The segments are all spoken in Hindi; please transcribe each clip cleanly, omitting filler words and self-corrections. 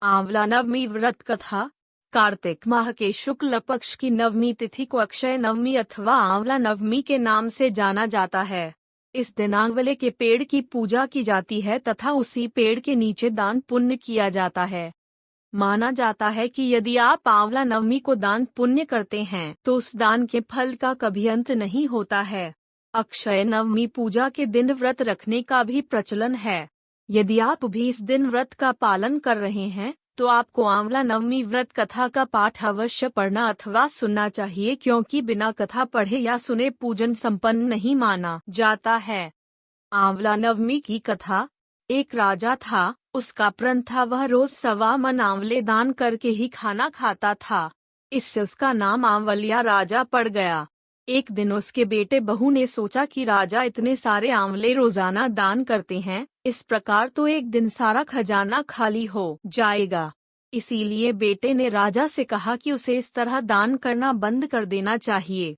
आंवला नवमी व्रत कथा। कार्तिक माह के शुक्ल पक्ष की नवमी तिथि को अक्षय नवमी अथवा आंवला नवमी के नाम से जाना जाता है। इस दिन आंवले के पेड़ की पूजा की जाती है तथा उसी पेड़ के नीचे दान पुण्य किया जाता है। माना जाता है कि यदि आप आंवला नवमी को दान पुण्य करते हैं तो उस दान के फल का कभी अंत नहीं होता है। अक्षय नवमी पूजा के दिन व्रत रखने का भी प्रचलन है। यदि आप भी इस दिन व्रत का पालन कर रहे हैं तो आपको आंवला नवमी व्रत कथा का पाठ अवश्य पढ़ना अथवा सुनना चाहिए, क्योंकि बिना कथा पढ़े या सुने पूजन संपन्न नहीं माना जाता है। आंवला नवमी की कथा। एक राजा था, उसका प्रण था वह रोज 1.25 मन आंवले दान करके ही खाना खाता था। इससे उसका नाम आंवलिया राजा पड़ गया। एक दिन उसके बेटे बहू ने सोचा कि राजा इतने सारे आंवले रोजाना दान करते हैं, इस प्रकार तो एक दिन सारा खजाना खाली हो जाएगा। इसीलिए बेटे ने राजा से कहा कि उसे इस तरह दान करना बंद कर देना चाहिए।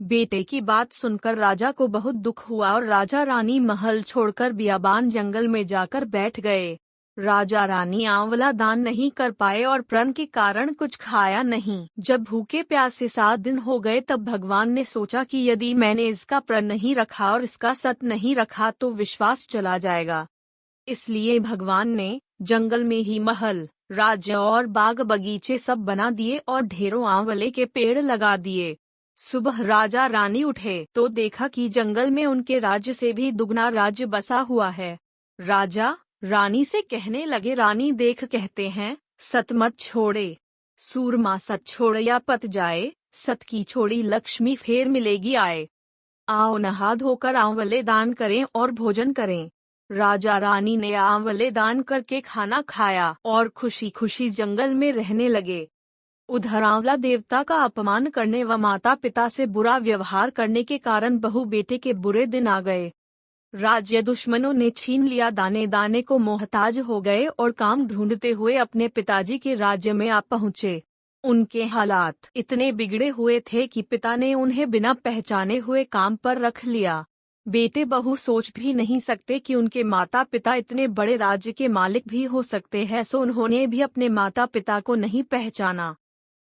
बेटे की बात सुनकर राजा को बहुत दुख हुआ और राजा रानी महल छोड़कर बियाबान जंगल में जाकर बैठ गए। राजा रानी आंवला दान नहीं कर पाए और प्रण के कारण कुछ खाया नहीं। जब भूखे प्यासे 7 दिन हो गए तब भगवान ने सोचा कि यदि मैंने इसका प्रण नहीं रखा और इसका सत नहीं रखा तो विश्वास चला जाएगा। इसलिए भगवान ने जंगल में ही महल, राज्य और बाग बगीचे सब बना दिए और ढेरों आंवले के पेड़ लगा दिए। सुबह राजा रानी उठे तो देखा कि जंगल में उनके राज्य से भी दुगना राज्य बसा हुआ है। राजा रानी से कहने लगे, रानी देख कहते हैं सत मत छोड़े, सूरमा सत छोड़ या पत जाए, सत की छोड़ी लक्ष्मी फेर मिलेगी आए। आओ नहा धोकर आंवले दान करें और भोजन करें। राजा रानी ने आंवले दान करके खाना खाया और खुशी खुशी जंगल में रहने लगे। उधर आंवला देवता का अपमान करने व माता पिता से बुरा व्यवहार करने के कारण बहू बेटे के बुरे दिन आ गए। राज्य दुश्मनों ने छीन लिया, दाने दाने को मोहताज हो गए और काम ढूंढते हुए अपने पिताजी के राज्य में आ पहुँचे। उनके हालात इतने बिगड़े हुए थे कि पिता ने उन्हें बिना पहचाने हुए काम पर रख लिया। बेटे बहू सोच भी नहीं सकते कि उनके माता पिता इतने बड़े राज्य के मालिक भी हो सकते हैं, सो उन्होंने भी अपने माता पिता को नहीं पहचाना।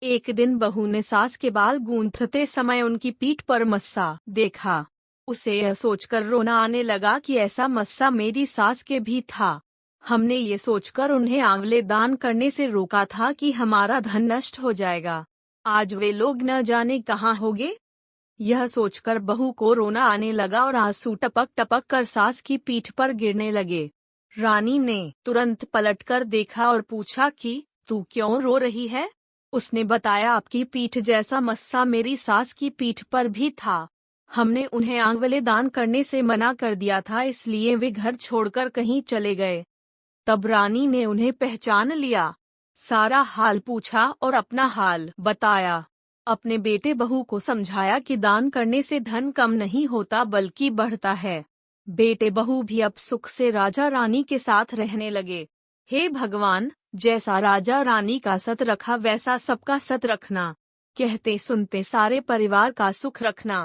एक दिन बहू ने सास के बाल गूंथते समय उनकी पीठ पर मस्सा देखा। उसे यह सोचकर रोना आने लगा कि ऐसा मस्सा मेरी सास के भी था। हमने ये सोचकर उन्हें आंवले दान करने से रोका था कि हमारा धन नष्ट हो जाएगा। आज वे लोग न जाने कहाँ होंगे। यह सोचकर बहू को रोना आने लगा और आंसू टपक टपक कर सास की पीठ पर गिरने लगे। रानी ने तुरंत पलटकर देखा और पूछा कि तू क्यों रो रही है? उसने बताया, आपकी पीठ जैसा मस्सा मेरी सास की पीठ पर भी था। हमने उन्हें आंवले दान करने से मना कर दिया था, इसलिए वे घर छोड़कर कहीं चले गए। तब रानी ने उन्हें पहचान लिया, सारा हाल पूछा और अपना हाल बताया। अपने बेटे बहू को समझाया कि दान करने से धन कम नहीं होता बल्कि बढ़ता है। बेटे बहू भी अब सुख से राजा रानी के साथ रहने लगे। हे भगवान, जैसा राजा रानी का सत रखा वैसा सबका सत रखना। कहते सुनते सारे परिवार का सुख रखना।